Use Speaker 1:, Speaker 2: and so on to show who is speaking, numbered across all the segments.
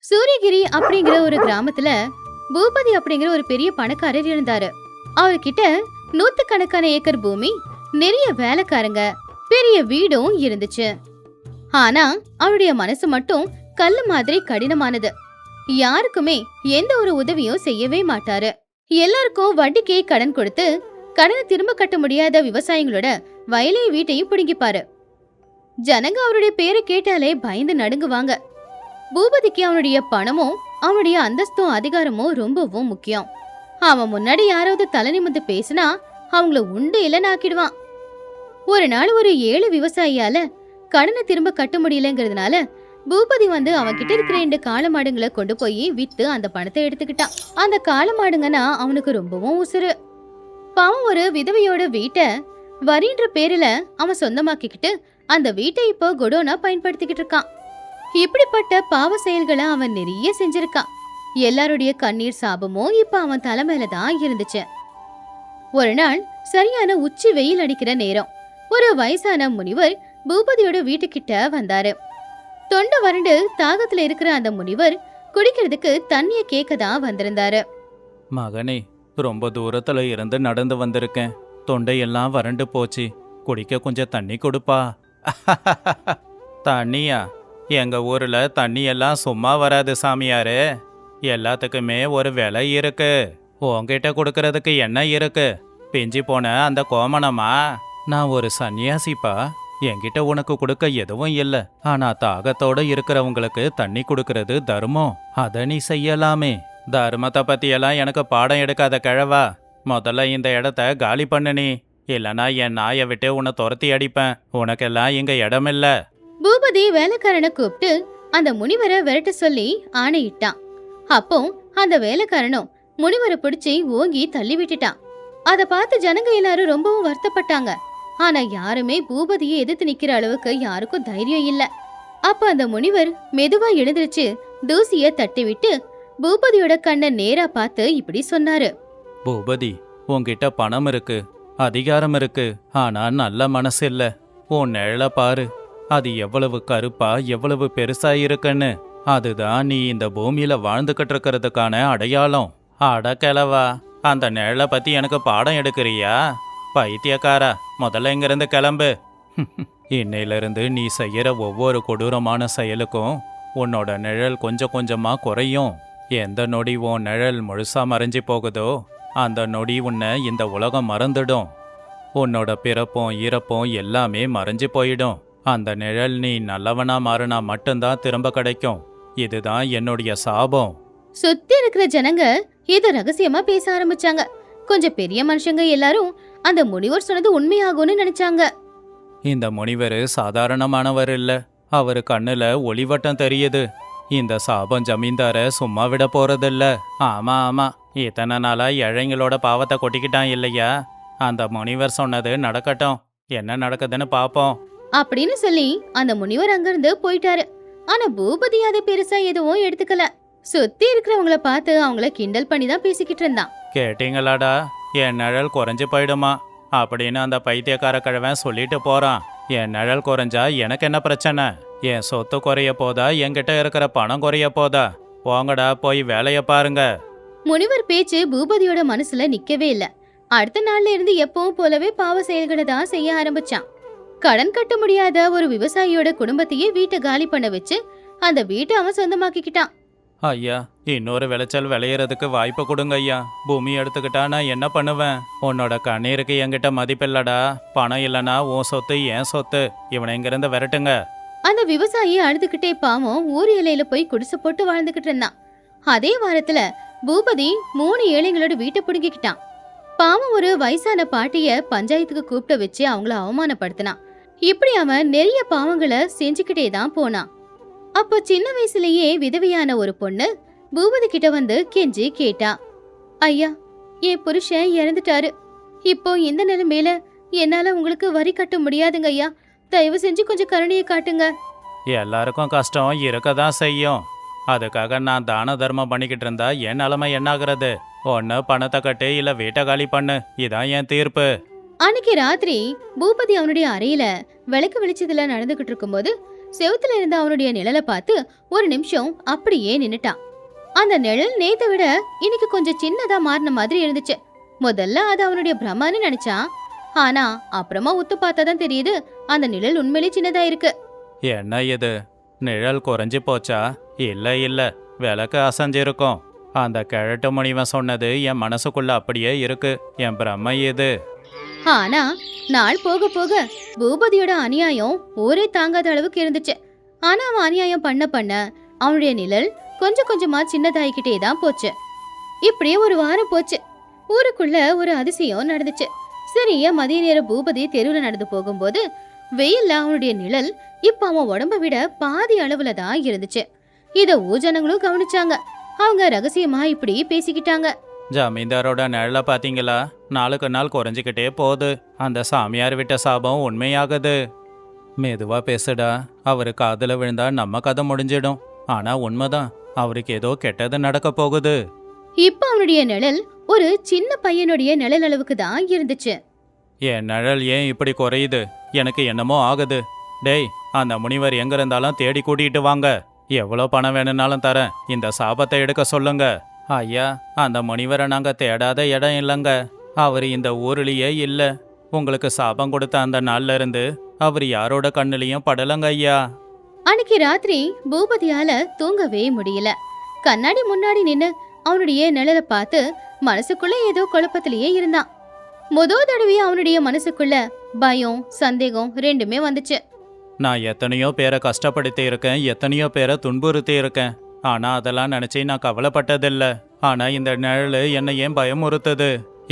Speaker 1: சூரியகிரி அப்படிங்கிற ஒரு கிராமத்துல பூபதி அப்படிங்கிற ஒரு பெரிய பணக்காரர் இருந்தாரு. அவர்கிட்ட நூத்துக்கணக்கான ஏக்கர் பூமி, நிறைய வேலைக்காரங்க, பெரிய வீடும் இருந்துச்சு. ஆனா அவருடைய மனசு மட்டும் கல்லு மாதிரி கடினமானது. யாருக்குமே எந்த ஒரு உதவியும் செய்யவே மாட்டாரு. எல்லாருக்கும் வட்டிக்கே கடன் கொடுத்து கடனை திரும்ப கட்ட முடியாத விவசாயிகளோட வயலையும் வீட்டையும் பிடுங்கிப்பாரு. ஜனங்க அவருடைய பேரை கேட்டாலே பயந்து நடுங்குவாங்க. பூபதிக்கு அவனுடைய பணமும் அவனுடைய அந்தஸ்தும் அதிகாரமும் ரொம்பவும் முக்கியம். அவன் முன்னாடி யாராவது தலை நிமிர்ந்து பேசினா அவங்கள உண்டு இல்லைன்னாக்கிடுவான். ஒரு நாள் ஒரு ஏழை விவசாயியால கடனை திரும்ப கட்ட முடியலங்கிறதுனால பூபதி வந்து அவன்கிட்ட இருக்கிற 2 காளை மாடுங்களை கொண்டு போய் வித்து அந்த பணத்தை எடுத்துக்கிட்டான். அந்த காளை மாடுங்கன்னா அவனுக்கு ரொம்பவும் உசுறு. பாவம் ஒரு விதவையோட வீட்டை வரின்ற பேருல அவன் சொந்தமாக்கிக்கிட்டு அந்த வீட்டை இப்போ கொடோனா பயன்படுத்திக்கிட்டு இருக்கான். இப்படிப்பட்ட பாவ செயல்களை அவன் நிறைய செஞ்சிருக்கான். எல்லாருடைய கண்ணீர் சாபமும் இப்ப அவன் தலைமையில தான் இருந்துச்சு. ஒரு நாள் சரியான உச்சி வெயில் அடிக்கிற நேரம் ஒரு வயசான முனிவர் பூபதியோட வீட்டுக்கிட்ட வந்தாரு. தொண்டை வறண்டு தாகத்துல இருக்கிற அந்த முனிவர் குடிக்கிறதுக்கு தண்ணிய கேட்க தான் வந்திருந்தாரு.
Speaker 2: மகனே, ரொம்ப தூரத்துல இருந்து நடந்து வந்திருக்கேன். தொண்டையெல்லாம் வறண்டு போச்சு. குடிக்க கொஞ்சம் தண்ணி கொடுப்பா. தண்ணியா? எங்க ஊர்ல தண்ணியெல்லாம் சும்மா வராது சாமியாரு. எல்லாத்துக்குமே ஒரு விலை இருக்கு. உன்கிட்ட கொடுக்கறதுக்கு என்ன இருக்கு? பிஞ்சி போன அந்த கோமணமா? நான் ஒரு சன்னியாசிப்பா. என்கிட்ட உனக்கு கொடுக்க எதுவும் இல்லை. ஆனா தாகத்தோட இருக்கிறவங்களுக்கு தண்ணி கொடுக்கறது தர்மம். அதை நீ செய்யலாமே. தர்மத்தை பத்தியெல்லாம் எனக்கு பாடம் எடுக்காத கிழவா. முதல்ல இந்த இடத்த காலி பண்ணு நீ. இல்லனா என் நாயை விட்டு உன்னை துரத்தி அடிப்பேன். உனக்கெல்லாம் இங்க இடமில்ல.
Speaker 1: பூபதி வேலைக்காரனை கூப்பிட்டு அந்த முனிவரை விரட்ட சொல்லி ஆணையிட்டான். அப்போ அந்த வேலைக்காரனும் முனிவரை பிடிச்சி ஓங்கி தள்ளி விட்டுட்டான். அதை பார்த்து ஜனங்க எல்லாரும் ரொம்பவும் வருத்தப்பட்டாங்க. ஆனா யாருமே பூபதியை எதிர்த்து நிக்கிற அளவுக்கு யாருக்கும் தைரியம் இல்ல. அப்ப அந்த முனிவர் மெதுவா எழுந்திருச்சு தூசிய தட்டி விட்டு பூபதியோட கண்ணை நேரா பார்த்து இப்படி சொன்னாரு.
Speaker 2: பூபதி, உன்கிட்ட பணம் இருக்கு, அதிகாரம் இருக்கு. ஆனா நல்ல மனசு இல்ல. உன் நிழல பாரு. அது எவ்வளவு கருப்பா எவ்வளவு பெருசா இருக்குன்னு. அதுதான் நீ இந்த பூமியில வாழ்ந்துகிட்டு இருக்கிறதுக்கான அடையாளம். அடக்கிழவா, அந்த நிழலை பத்தி எனக்கு பாடம் எடுக்கிறியா? பைத்தியக்காரா, முதல்ல இங்கிருந்து கிளம்பு. இன்னையிலிருந்து நீ செய்யற ஒவ்வொரு கொடூரமான செயலுக்கும் உன்னோட நிழல் கொஞ்சம் கொஞ்சமா குறையும். எந்த நொடி உன் நிழல் முழுசா மறைஞ்சி போகுதோ அந்த நொடி உன்னை இந்த உலகம் மறந்துடும். உன்னோட பிறப்பும் இறப்பும் எல்லாமே மறைஞ்சு போயிடும். அந்த நிழல் நீ நல்லவனா மாறினா மட்டும்தான் திரும்ப கிடைக்கும். இதுதான் என்னுடைய சாபம்.
Speaker 1: சுத்தி இருக்கிற ஜனங்க இத ரகசியமா பேச ஆரம்பிச்சாங்க. கொஞ்சம் பெரிய மனுஷங்க எல்லாரும் அந்த முனிவர் சொன்னது உண்மையாகும்னு நினைச்சாங்க.
Speaker 2: இந்த முனிவர் சாதாரணமானவர் இல்ல. அவரு கண்ணுல ஒளிவட்டம் தெரியுது. இந்த சாபம் ஜமீன்தார சும்மா விட போறதில்ல. ஆமா ஆமா, இத்தனை நாளா ஏழைங்களோட பாவத்தை கொட்டிக்கிட்டான் இல்லையா? அந்த முனிவர் சொன்னது நடக்கட்டும். என்ன நடக்குதுன்னு பாப்போம்
Speaker 1: அப்படின்னு சொல்லி அந்த முனிவர் அங்கிருந்து போயிட்டாரு. ஆனா பூபதி அதை பெருசா எதுவும் எடுத்துக்கல. சுத்தி இருக்கிறவங்கள பார்த்து அவங்கள கிண்டல் பண்ணி தான் பேசிக்கிட்டு இருந்தான்.
Speaker 2: கேட்டீங்களாடா, என் நிழல் குறைஞ்சு போயிடுமா அப்படின்னு அந்த பைத்தியக்கார கிழவன் சொல்லிட்டு போறான். என் நிழல் குறைஞ்சா எனக்கு என்ன பிரச்சனை? என் சொத்து குறைய போதா, என்கிட்ட இருக்கிற பணம் குறைய போதா? போங்கடா, போய் வேலைய பாருங்க.
Speaker 1: முனிவர் பேச்சு பூபதியோட மனசுல நிக்கவே இல்ல. அடுத்த நாள்ல இருந்து எப்பவும் போலவே பாவ செயல்களை தான் செய்ய ஆரம்பிச்சான். கடன் கட்ட முடியாத ஒரு விவசாயியோட குடும்பத்தையே வீட்டை காலி பண்ண வச்சு அந்த வீட்டை அவன் சொந்தமாக்கிக்கிட்டான்.
Speaker 2: ஐயா, இன்னொரு விளைச்சல் விளையறதுக்கு வாய்ப்பு கொடுங்க ஐயா. பூமி எடுத்துக்கிட்டா நான் என்ன பண்ணுவேன்? உன்னோட கண்ணீருக்கு என்கிட்ட மதிப்பில்லடா. பணம் இல்லைன்னா உன் சொத்து என் சொத்து. இவனை இங்கிருந்து விரட்டுங்க.
Speaker 1: அந்த விவசாயி அழுதுகிட்டே பாவம் ஊர் எல்லையில போய் குடிசை போட்டு வாழ்ந்துகிட்டு இருந்தான். அதே வாரத்துல பூபதி 3 ஏழைங்களோட வீட்டை பிடுங்கிக்கிட்டான். பாவம் ஒரு வயசான பாட்டிய பஞ்சாயத்துக்கு கூப்பிட்டு வச்சு அவங்கள அவமானப்படுத்தினான். இப்படி அவன் நிறைய பாவங்களை செஞ்சுக்கிட்டே தான் போனான். அப்போ சின்ன வயசுலயே விதவையான ஒரு பொண்ணு பூபதி கிட்ட வந்து கெஞ்சி கேட்டா, ஐயா, என் புருஷன் இறந்துட்டாரு. இப்போ இந்த நிலைமையில என்னால உங்களுக்கு வரி கட்ட முடியாதுங்க ஐயா. தயவு செஞ்சு கொஞ்சம் கருணையை காட்டுங்க.
Speaker 2: எல்லாருக்கும் கஷ்டம் இருக்கதான் செய்யும். அதுக்காக நான் தான தர்மம் பண்ணிக்கிட்டு இருந்தா என் நிலைமை என்னாகிறது? ஒன்னு பணத்தை கட்டு, இல்ல வீட்டை காலி பண்ணு. இதான் என் தீர்ப்பு.
Speaker 1: அன்னைக்கு ராத்திரி பூபதி அவனுடைய அறையில விளக்கு வெளிச்சத்துல நடந்துகிட்டு இருக்கும்போது செவுத்துல இருந்த அவனுடைய நிழலை பார்த்து ஒரு நிமிஷம் அப்படியே நின்னுட்டான். அந்த நிழல் நேத்தை விட இன்னைக்கு கொஞ்சம் சின்னதா மாறின மாதிரி இருந்துச்சு. முதல்ல அது அவனுடைய பிரம்மான்னு நினைச்சான். ஆனா அப்புறமா உத்து பார்த்தாதான் தெரியுது அந்த நிழல் உண்மையிலே சின்னதா இருக்கு.
Speaker 2: என்ன இது, நிழல் குறைஞ்சி போச்சா? இல்ல இல்ல, விளக்கு அசைஞ்சிருக்கும். அந்த கிழட்டு முனிவன் சொன்னது என் மனசுக்குள்ள அப்படியே இருக்கு. என் பிரம்மை இது.
Speaker 1: ஆனா நாள் போக போக பூபதியோட அநியாயம் ஊரே தாங்காத அளவுக்கு இருந்துச்சு. ஆனா அவன் அநியாயம் பண்ண பண்ண அவனுடைய நிழல் கொஞ்சம் கொஞ்சமா சின்னதாயிக்கிட்டே தான் போச்சு. இப்படியே ஒரு வாரம் போச்சு. ஊருக்குள்ள ஒரு அதிசயம் நடந்துச்சு. சரியா மதிய நேரம் பூபதி தெருவுல நடந்து போகும்போது வெயில்ல அவனுடைய நிழல் இப்ப அவன் உடம்ப விட பாதி அளவுல தான் இருந்துச்சு. இத ஊஜனங்களும் கவனிச்சாங்க. அவங்க ரகசியமா இப்படி பேசிக்கிட்டாங்க.
Speaker 2: ஜமீன்தாரோட நிழலை பாத்தீங்களா? நாளுக்கு நாள் குறைஞ்சிக்கிட்டே போகுது. அந்த சாமியார் விட்ட சாபம் உண்மையாகுது. மெதுவா பேசுடா, அவரு காதுல விழுந்தா நம்ம கதை முடிஞ்சிடும். ஆனா உண்மைதான், அவருக்கு ஏதோ கெட்டது நடக்க போகுது.
Speaker 1: இப்ப அவனுடைய நிழல் ஒரு சின்ன பையனுடைய நிழல் அளவுக்கு தான் இருந்துச்சு.
Speaker 2: என் நிழல் ஏன் இப்படி குறையுது? எனக்கு என்னமோ ஆகுது. டேய், அந்த முனிவர் எங்க இருந்தாலும் தேடி கூட்டிட்டு வாங்க. எவ்வளோ பணம் வேணும்னாலும் தரேன். இந்த சாபத்தை எடுக்க சொல்லுங்க. ஐயா, அந்த முனிவரை நாங்க தேடாத இடம் இல்லைங்க. அவர் இந்த ஊர்லயே இல்ல. உங்களுக்கு சாபம் கொடுத்த அந்த நாள்ல இருந்து அவர் யாரோட கண்ணுலயும் படலங்க ஐயா.
Speaker 1: அன்னைக்கு ராத்திரி பூபதியால தூங்கவே முடியல. கண்ணாடி முன்னாடி நின்னு அவனுடைய நிழலை பார்த்து மனசுக்குள்ள ஏதோ குழப்பத்திலேயே இருந்தான். முதல் தடவை அவனுடைய மனசுக்குள்ள பயம் சந்தேகம் ரெண்டுமே வந்துச்சு.
Speaker 2: நான் எத்தனையோ பேரை கஷ்டப்படுத்தி இருக்கேன், எத்தனையோ பேரை துன்புறுத்தி இருக்கேன். ஆனா அதெல்லாம் நினைச்சு நான் கவலைப்பட்டதில்ல. ஆனா இந்த நிழல் என்னை ஏன் பயமுறுத்துது?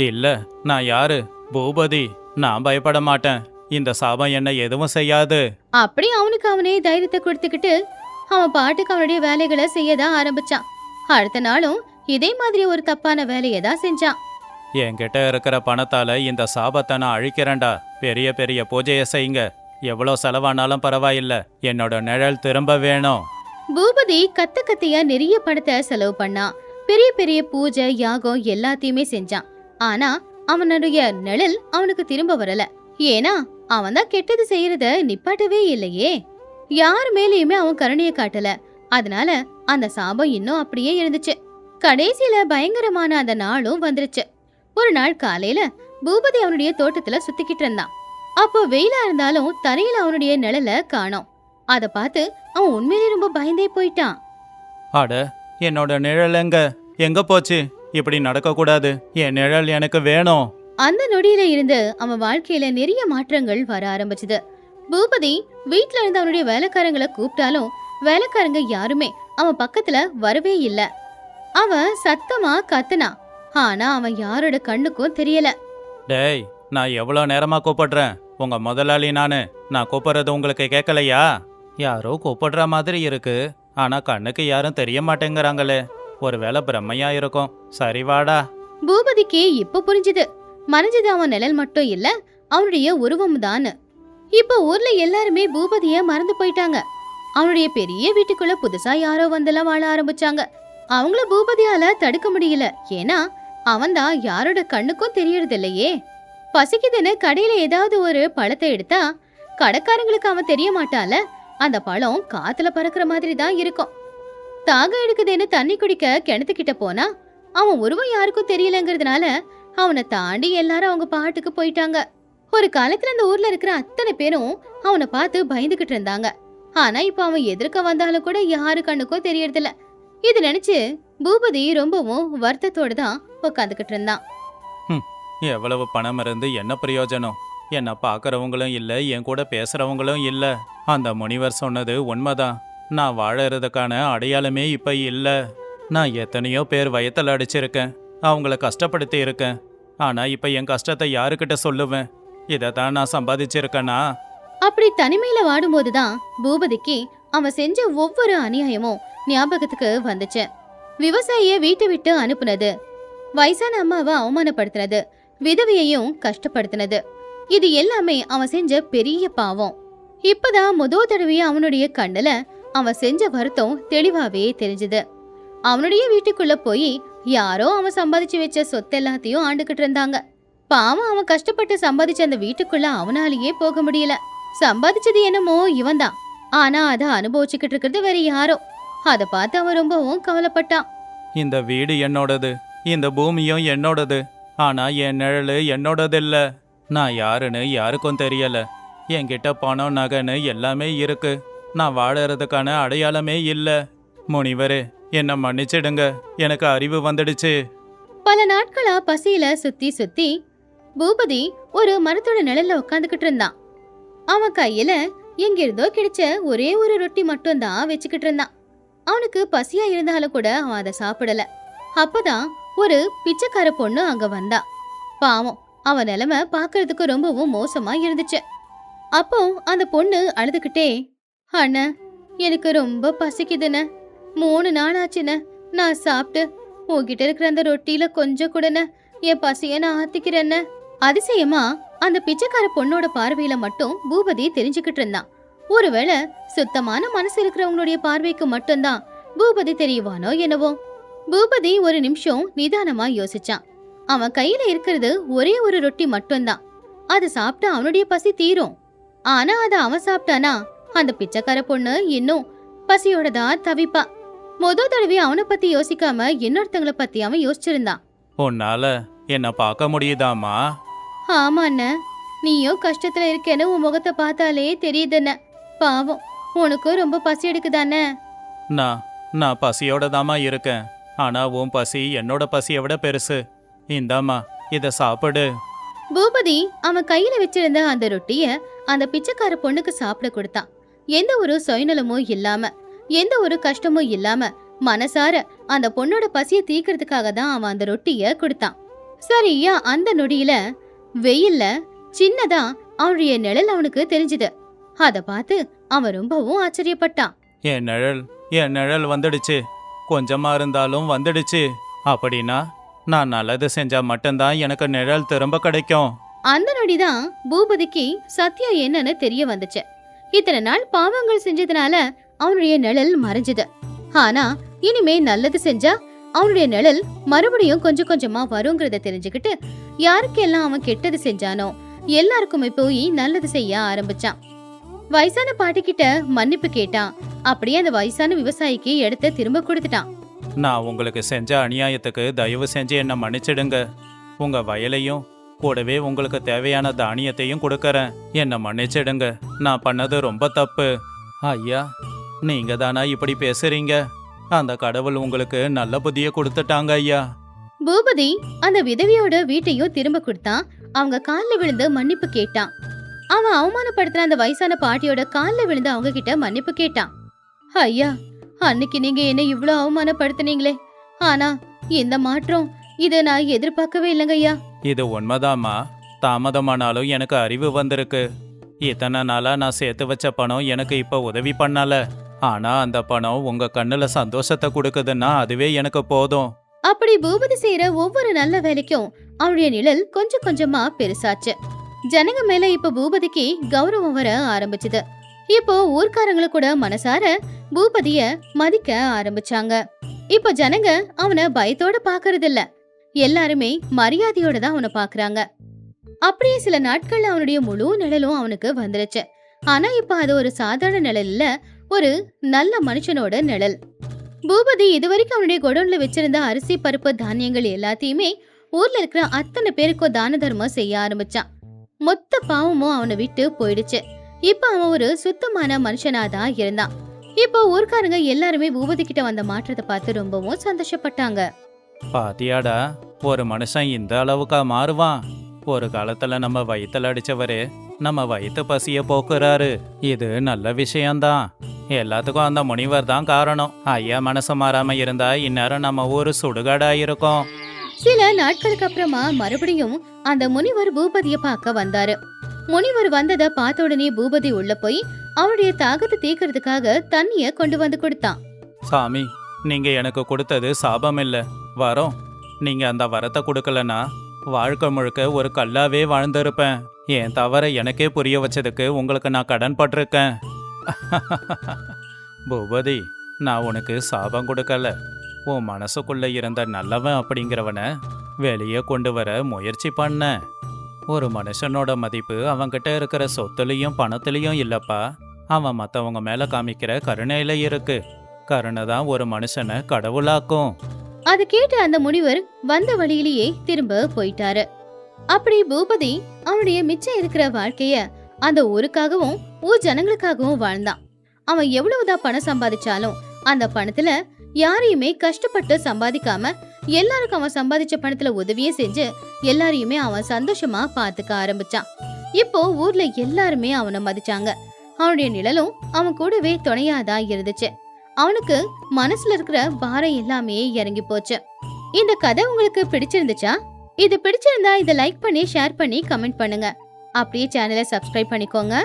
Speaker 2: இல்ல, நான் யாரு? பூபதி. நான் பயப்பட மாட்டேன். இந்த சாபம் என்ன எதுவும் செய்யாது.
Speaker 1: அப்படி அவனுக்கு அவனே தைரியத்தை கொடுத்துக்கிட்டு அவன் பாட்டுக்கு அவனுடைய வேலைகளை செய்யதான் ஆரம்பிச்சான். அடுத்த நாளும் இதே மாதிரி ஒரு தப்பான வேலையை தான் செஞ்சான்.
Speaker 2: என்கிட்ட இருக்கிற பணத்தால இந்த சாபத்தை நான் அழிக்கிறேன்டா. பெரிய பெரிய பூஜையை செய்யுங்க. எவ்வளோ செலவானாலும் பரவாயில்ல, என்னோட நிழல் திரும்ப வேணும்.
Speaker 1: பூபதி கத்தியா நிறைய பணத்தை செலவு பண்ணான். பெரிய பெரிய பூஜை யாகம் எல்லாத்தையுமே செஞ்சான். ஆனா அவனுடைய நிழல் அவனுக்கு திரும்ப வரல. ஏன்னா அவன் தான் கெட்டது செய்யறத நிப்பாட்டவே இல்லையே. யார் மேலேயுமே அவன் கருணைய காட்டல. அதனால அந்த சாபம் இன்னும் அப்படியே இருந்துச்சு. கடைசியில பயங்கரமான அந்த நாளும் வந்துருச்சு. ஒரு நாள் காலையில பூபதி அவனுடைய தோட்டத்துல சுத்திக்கிட்டு இருந்தான். அப்போ வெயிலா இருந்தாலும் தரையில அவனுடைய நிழலை காணோம். அத பார்த்து அவன் உண்மையிலே ரொம்ப பயந்தே போயிட்டான்.
Speaker 2: அட, என்னோட நிழல் எங்க போச்சு? இப்படி நடக்கக்கூடாது. என் நிழல் எனக்கு வேணும்.
Speaker 1: அந்த நொடியில இருந்து அவன் வாழ்க்கையில நிறைய மாற்றங்கள் வர ஆரம்பிச்சது. பூபதி வீட்ல இருந்து அவனுடைய வேலைக்காரங்களை கூப்பிட்டாலும் வேலைக்காரங்க யாருமே அவன் பக்கத்துல வரவே இல்ல. அவன் சத்தமா கத்துனான். ஆனா அவன் யாரோட கண்ணுக்கும் தெரியல.
Speaker 2: டேய், நான் எவ்வளோ நேரமா கூப்பிடுறேன். உங்க முதலாளி நான் கூப்பிடுறது உங்களுக்கு கேட்கலையா? யாரோ கூப்பிடுற மாதிரி இருக்கு. ஆனா கண்ணுக்கு யாரும் தெரிய மாட்டேங்கிறாங்களே. ஒருவேளை பிரம்மையா இருக்கும். சரி வாடா.
Speaker 1: பூபதிக்கு இப்ப புரிஞ்சுது. மறைஞ்சது அவன் நிழல் மட்டும் இல்ல, அவனுடைய உருவம் தான். இப்ப ஊர்ல எல்லாருமே பூபதிய மறந்து போயிட்டாங்க. அவனுடைய பெரிய வீட்டுக்குள்ள புதுசா யாரோ வந்தெல்லாம் வாழ ஆரம்பிச்சாங்க. அவங்கள பூபதியால தடுக்க முடியல. ஏன்னா அவன் தான் யாரோட கண்ணுக்கும் தெரியறது இல்லையே. பசிக்குதுன்னு கடையில ஏதாவது ஒரு பழத்தை எடுத்தா கடைக்காரங்களுக்கு அவன் தெரிய மாட்டால. அந்த பழம் காத்துல பறக்குற மாதிரி தான் இருக்கும். தாகம் எடுக்குதுன்னு தண்ணி குடிக்க கிணத்துக்கிட்ட போனா அவன் உருவம் யாருக்கும் தெரியலங்கிறதுனால அவனை தாண்டி எல்லாரும் அவங்க பாட்டுக்கு போயிட்டாங்க. ஒரு காலத்துல அந்த ஊர்ல இருக்கிற அத்தனை பேரும் அவனை பார்த்து பயந்துகிட்டு இருந்தாங்க. ஆனா இப்ப அவன் எதிர்க்க வந்தாலும் கூட யாரு கண்ணுக்கும் தெரியறதில்ல. இது நினைச்சு பூபதி ரொம்பவும் வருத்தத்தோடு தான் உட்காந்துக்கிட்டு இருந்தான்.
Speaker 2: எவ்வளவு பணம் இருந்து என்ன பிரயோஜனம்? என்னை பார்க்கறவங்களும் இல்லை, என் கூட பேசுறவங்களும் இல்லை. அந்த முனிவர் சொன்னது உண்மைதான். நான் வாழறதுக்கான அடையாளமே இப்ப இல்லை. நான் எத்தனையோ பேர் வயத்தில் அடிச்சிருக்கேன், அவங்கள கஷ்டப்படுத்தி இருக்கேன். ஆனா இப்ப என் கஷ்டத்தை யாருக்கிட்ட சொல்லுவேன்? இதைத்தான் நான் சம்பாதிச்சிருக்கேனா?
Speaker 1: அப்படி தனிமையில வாடும்போதுதான் பூபதிக்கு அவன் செஞ்ச ஒவ்வொரு அநியாயமும் ஞாபகத்துக்கு வந்துச்சு. விவசாயிய வீட்டை விட்டு அனுப்புனது, வயசான அம்மாவை அவமானப்படுத்தினது, விதவையையும் கஷ்டப்படுத்தினது, இது எல்லாமே அவன் செஞ்ச பெரிய பாவம். இப்பதான் முதல் தடவையா அவனுடைய கண்ணுல அவன் செஞ்ச வருத்தம் தெளிவாவே தெரிஞ்சது. அவனுடைய வீட்டுக்குள்ள போய் யாரோ அவன் சம்பாதிச்சு வச்ச சொத்து எல்லாத்தையும் ஆண்டுகிட்டு இருந்தாங்க. பாவம், அவன் கஷ்டப்பட்டு சம்பாதிச்ச அந்த வீட்டுக்குள்ள அவனாலேயே போக முடியல. சம்பாதிச்சது என்னமோ இவன்தான், ஆனா அதை அனுபவிச்சுக்கிட்டு இருக்கிறது வேற யாரோ. அதை பார்த்து அவன் ரொம்பவும் கவலைப்பட்டான்.
Speaker 2: இந்த வீடு என்னோடது, இந்த பூமியும் என்னோடது. ஆனா என் நிழலு என்னோடது இல்ல. நான் யாருன்னு யாருக்கும் தெரியல. என்கிட்ட பணம் நகைன்னு எல்லாமே இருக்கு. நான் வாழறதுக்கான அடையாளமே இல்ல. முனிவரே, என்னை மன்னிச்சிடுங்க. எனக்கு அறிவு வந்துடுச்சு.
Speaker 1: பல நாட்களா பசியில சுத்தி சுத்தி பூபதி ஒரு மரத்தோட நிழல்ல உட்காந்துக்கிட்டு இருந்தான். அவன் கையில எங்கிருந்தோ கிடைச்ச ஒரே ஒரு ரொட்டி மட்டும் தான் வச்சுக்கிட்டு இருந்தான். அவனுக்கு பசியா இருந்தாலும் கூட அவன் அதை சாப்பிடல. அப்பதான் ஒரு பிச்சைக்கார பொண்ணு அங்க வந்தா. பாவம், அவன் நிலைமை பாக்குறதுக்கு ரொம்பவும் மோசமா இருந்துச்சு. அப்போ அந்த பொண்ணு அழுதுகிட்டே, அண்ணா, எனக்கு ரொம்ப பசிக்குதுண்ண. 3 நாள் ஆச்சுண்ண நான் சாப்பிட்டு. உன்கிட்ட இருக்கிற அந்த ரொட்டியில கொஞ்சம் கூடன என் பசிய நான் ஆத்திக்கிறேன்ன. அதிசயமா அந்த பிச்சைக்கார பொண்ணோட பார்வையில மட்டும் பூபதி தெரிஞ்சுக்கிட்டு இருந்தான். ஒருவேளை சுத்தமான மனசு இருக்கிறவங்களுடைய பார்வைக்கு மட்டும்தான் பூபதி தெரியவானோ என்னவோ. பூபதி ஒரு நிமிஷம் நிதானமா யோசிச்சான். அவன் கையில இருக்கிறது ஒரே ஒரு ரொட்டி மட்டும்தான். அது சாப்பிட்டா அவனுடைய பசி தீரும். ஆனா அதை அவன் சாப்பிட்டானா அந்த பிச்சைக்கார பொண்ணு இன்னும் பசியோட தான் தவிப்பா. தடவை அவனை பத்தி யோசிக்காம இன்னொருத்தங்களை பத்தி அவன் யோசிச்சிருந்தான்.
Speaker 2: உன்னால என்ன பார்க்க முடியுதாமா?
Speaker 1: ஆமா அண்ண, நீயும் கஷ்டத்துல இருக்கேன்னு உன் முகத்தை பார்த்தாலே தெரியுதுன்ன. பாவம், உனக்கும் ரொம்ப பசி எடுக்குதானே?
Speaker 2: நான் பசியோட தாமா இருக்கேன். ஆனா உன் பசி என்னோட பசியை விட பெருசு. இந்தாம்மா, இதை சாப்பிடு.
Speaker 1: பூபதி அவன் கையில வச்சிருந்த அந்த ரொட்டிய அந்த பிச்சைக்கார பொண்ணுக்கு சாப்பிட கொடுத்தான். எந்த ஒரு சுயநலமும் இல்லாம, எந்த ஒரு கஷ்டமும் இல்லாம மனசார அந்த பொண்ணோட பசிய தீக்கிறதுக்காக தான் அவன் அந்த ரொட்டிய கொடுத்தான். சரியா அந்த நொடியில வெயில்ல சின்னதா அவனுடைய நிழல் அவனுக்கு தெரிஞ்சுது. அத பார்த்து அவன் ரொம்பவும் ஆச்சரியப்பட்டான்.
Speaker 2: என் நிழல் வந்துடுச்சு. கொஞ்சமா இருந்தாலும் வந்துடுச்சு. அப்படின்னா நான் நல்லது செஞ்சா மட்டும்தான் எனக்கு நிழல் திரும்ப கிடைக்கும்.
Speaker 1: அந்த நொடிதான் பூபதிக்கு சத்தியம் என்னன்னு தெரிய வந்துச்சு. இத்தனை நாள் பாவங்கள் செஞ்சதுனால அவனுடைய நிழல் மறைஞ்சது. ஆனா இனிமே நல்லது செஞ்சா அவனுடைய நிழல் மறுபடியும் கொஞ்சம் கொஞ்சமா வருங்கிறத தெரிஞ்சுக்கிட்டு யாருக்கெல்லாம் அவன் கெட்டது செஞ்சானோ எல்லாருக்குமே போய் நல்லது செய்ய ஆரம்பிச்சான். வயசான பாட்டி கிட்ட மன்னிப்பு கேட்டான். அப்படியே அந்த வயசான விவசாயிக்கு இடத்த திரும்ப கொடுத்துட்டான்.
Speaker 2: நான் உங்களுக்கு செஞ்ச அநியாயத்துக்கு தயவு செஞ்சு என்னை மன்னிச்சிடுங்க. உங்க வயலையும் கூடவே உங்களுக்கு தேவையான தானியத்தையும் கொடுக்கறேன். என்னை மன்னிச்சிடுங்க. நான் பண்ணது ரொம்ப தப்பு. ஐயா, நீங்க தானா இப்படி பேசுறீங்க? அந்த கடவுள் உங்களுக்கு நல்ல புத்திய கொடுத்துட்டாங்க ஐயா.
Speaker 1: பூபதி அந்த விதவியோட வீட்டையும் திரும்ப கொடுத்தான். அவங்க கால்ல விழுந்து மன்னிப்பு கேட்டான். அவன் அவமானப்படுத்தின அந்த வயசான பாட்டியோட கால்ல விழுந்து அவங்க கிட்ட மன்னிப்பு கேட்டான். ஐயா, அன்னைக்கு நீங்க என்ன இவ்வளவு அவமானப்படுத்தினீங்களே, ஆனா இந்த மாற்றம் இத நான் எதிர்பார்க்கவே இல்லைங்க ஐயா.
Speaker 2: இது உண்மைதாம்மா. தாமதமானாலும் எனக்கு அறிவு வந்திருக்கு. இத்தனை நாளா நான் சேர்த்து வச்ச பணம் எனக்கு இப்ப உதவி பண்ணல. ஆனா அந்த பணம் உங்க கண்ணுல சந்தோஷத்தை கொடுக்குதுன்னா அதுவே எனக்கு போதும்.
Speaker 1: அப்படி பூபதி செய்யற ஒவ்வொரு நல்ல வேலைக்கும் அவனுடைய நிழல் கொஞ்சம் கொஞ்சமா பெருசாச்சு. ஜனங்க மேல இப்ப பூபதிக்கு கௌரவம் வர ஆரம்பிச்சது. இப்போ ஊர்க்காரங்கள கூட மனசார பூபதிய மதிக்க ஆரம்பிச்சாங்க. இப்ப ஜனங்க அவனை பயத்தோட பாக்குறது இல்ல, எல்லாருமே மரியாதையோட தான் அவனை பாக்குறாங்க. அப்படியே சில நாட்கள்ல அவனுடைய முழு நிழலும் அவனுக்கு வந்துருச்சு. ஆனா இப்ப அது ஒரு சாதாரண நிழல் இல்ல, ஒரு நல்ல மனுஷனோட நிழல். பூபதி இதுவரைக்கும் அவனுடைய குடோன்ல வச்சிருந்த அரிசி பருப்பு தானியங்கள் எல்லாத்தையுமே ஊர்ல இருக்கிற அத்தனை பேருக்கும் தான தர்மம் செய்ய ஆரம்பிச்சான். மொத்த பாவமும் அவனை விட்டு போயிடுச்சு. இப்ப அவன் ஒரு சுத்தமான மனுஷனாதான் இருந்தான். இப்போ ஊர்க்காரங்க எல்லாருமே பூபதி கிட்ட வந்த மாற்றத்தை பார்த்து ரொம்பவும் சந்தோஷப்பட்டாங்க.
Speaker 2: பாத்தியாடா, ஒரு மனுஷன் இந்த அளவுக்கா மாறுவான்? ஒரு காலத்துல நம்ம வயித்துல அடிச்சவரு நம்ம வயிற்று பசிய போக்குறாரு. இது நல்ல விஷயம்தான். எல்லாத்துக்கும் அந்த முனிவர் தான் காரணம். ஐயா மனசு மாறாம இருந்தா இந்நேரம் நம்ம ஊரு சுடுகாடா இருக்கும்.
Speaker 1: சில நாட்களுக்கு அப்புறமா மறுபடியும் அந்த முனிவர் பூபதிய பார்க்க வந்தாரு. முனிவர் வந்தத பார்த்த உடனே பூபதி உள்ள போய் அவருடைய தாகத்தை தீர்க்கறதுக்காக தண்ணிய கொண்டு வந்து கொடுத்தான்.
Speaker 2: சாமி, நீங்க எனக்கு கொடுத்தது சாபம் இல்ல, வரம். நீங்க அந்த வரத்தை கொடுக்கலனா வாழ்க்கை முழுக்க ஒரு கல்லாவே வாழ்ந்திருப்பேன். என் தவற எனக்கே புரிய வச்சதுக்கு உங்களுக்கு நான் கடன் பட்டிருக்கேன். பூபதி, நான் உனக்கு சாபம் கொடுக்கல. உன் மனசுக்குள்ள இருந்த நல்லவன் அப்படிங்கிறவன வெளியே கொண்டு வர முயற்சி பண்ண. ஒரு மனுஷனோட மதிப்பு அவன்கிட்ட இருக்கிற சொத்துலையும் பணத்துலையும் இல்லப்பா, அவன் மத்தவங்க மேல காமிக்கிற கருணையில இருக்கு. கருணை தான் ஒரு மனுஷனை கடவுளாக்கும்.
Speaker 1: அது கேட்ட அந்த முனிவர் வந்த வழியிலேயே திரும்ப போயிட்டாரு. அப்படி பூபதி அவனுடைய மிச்சம் இருக்கிற வாழ்க்கைய அந்த ஊருக்காகவும் ஊர் ஜனங்களுக்காகவும் வாழ்ந்தான். அவன் எவ்வளவுதான் பணம் சம்பாதிச்சாலும் அந்த பணத்துல யாரையுமே கஷ்டப்பட்டு சம்பாதிக்காம எல்லாருக்கும் அவன் சம்பாதிச்ச பணத்துல உதவியே செஞ்சு எல்லாரையுமே அவன் சந்தோஷமா பாத்துக்க ஆரம்பிச்சான். இப்போ ஊர்ல எல்லாருமே அவனை மதிச்சாங்க. அவனுடைய நிழலும் அவன் கூடவே துணையாதான் இருந்துச்சு. அவனுக்கு மனசுல இருக்கிற பாரம் எல்லாமே இறங்கி போச்சு. இந்த கதை உங்களுக்கு பிடிச்சிருந்துச்சா? இது பிடிச்சிருந்தா இதை லைக் பண்ணி ஷேர் பண்ணி கமெண்ட் பண்ணுங்க. அப்படியே சேனலை சப்ஸ்கிரைப் பண்ணிக்கோங்க.